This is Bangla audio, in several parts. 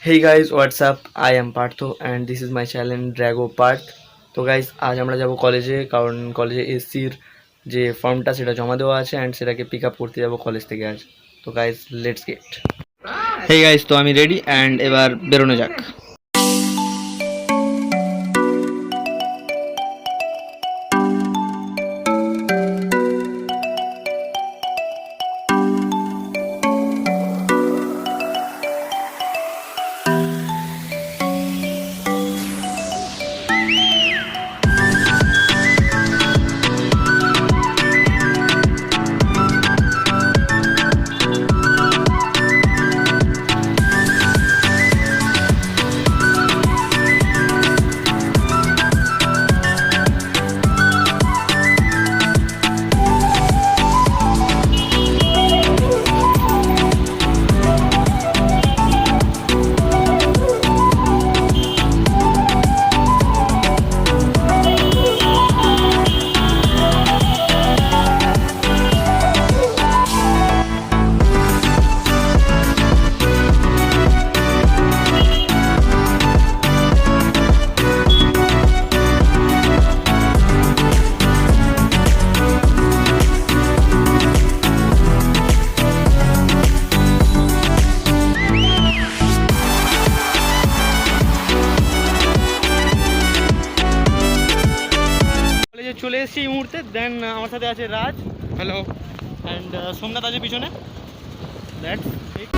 Hey guys, what's up? I am Partho and this is my channel Drago Parth. তো গাইজ আজ আমরা যাব কলেজে, কারণ কলেজে এসসির যে ফর্মটা সেটা জমা দেওয়া আছে অ্যান্ড সেটাকে পিক আপ করতে যাব কলেজ থেকে আজ। তো guys let's get. Hey guys, তো আমি রেডি অ্যান্ড এবার বেরোনো যাক। চলে এসেছি এই মুহূর্তে। দেন আমার সাথে আছে রাজ, হ্যালো, অ্যান্ড সোমনাথ আছে পিছনে। That's it.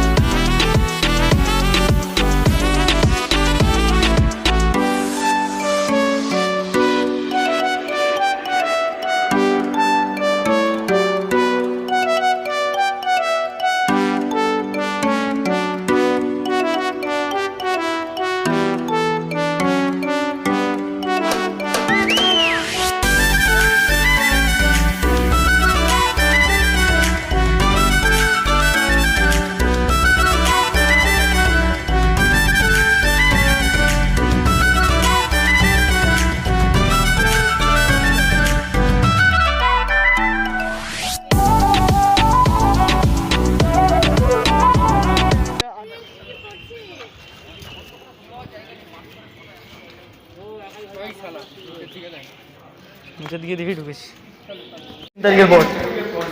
নিচের দিকে দেখে ঢুকেছি।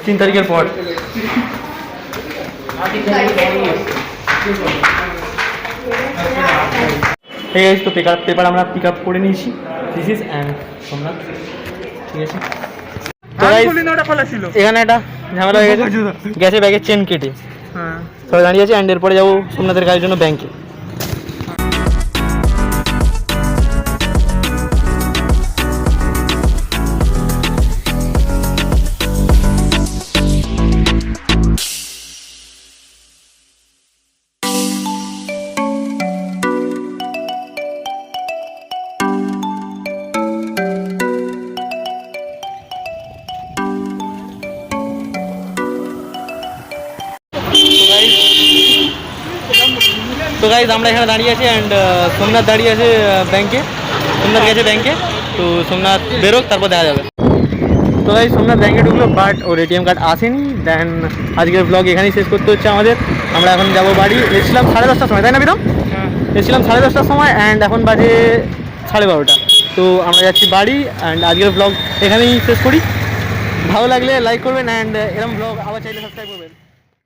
3 তারিখের পর তো পেপার আমরা পিক আপ করে নিয়েছি। দিস ইজ অ্যান্ড সোমনাথ, ঠিক আছে। এখানে একটা ঝামেলা হয়ে গেছে ব্যাগের চেন কেটে, সবাই দাঁড়িয়ে আছে। অ্যান্ড এরপরে যাবো সোমনাথের কাজের জন্য ব্যাংকে। তো গাইজ আমরা এখানে দাঁড়িয়ে আছি অ্যান্ড সোমনাথ দাঁড়িয়ে আছে ব্যাংকে। সোমনাথ গেছে ব্যাংকে, তো সোমনাথ বেরোক তারপর দেখা যাবে। তো গাইজ সোমনাথ ব্যাংকে ঢুকলো, বাট ওর এটিএম কার্ড আসেনি। দেন আজকের ব্লগ এখানেই শেষ করতে হচ্ছে আমাদের। আমরা এখন যাবো বাড়ি। এসেছিলাম 10:30টার সময়, তাই না বিরম? এসেছিলাম 10:30টার সময় অ্যান্ড এখন বাজে 12:30। তো আমরা যাচ্ছি বাড়ি অ্যান্ড আজকের ব্লগ এখানেই শেষ করি। ভালো লাগলে লাইক করবেন অ্যান্ড এরকম ব্লগ আবার চাইলে সাবস্ক্রাইব করবেন।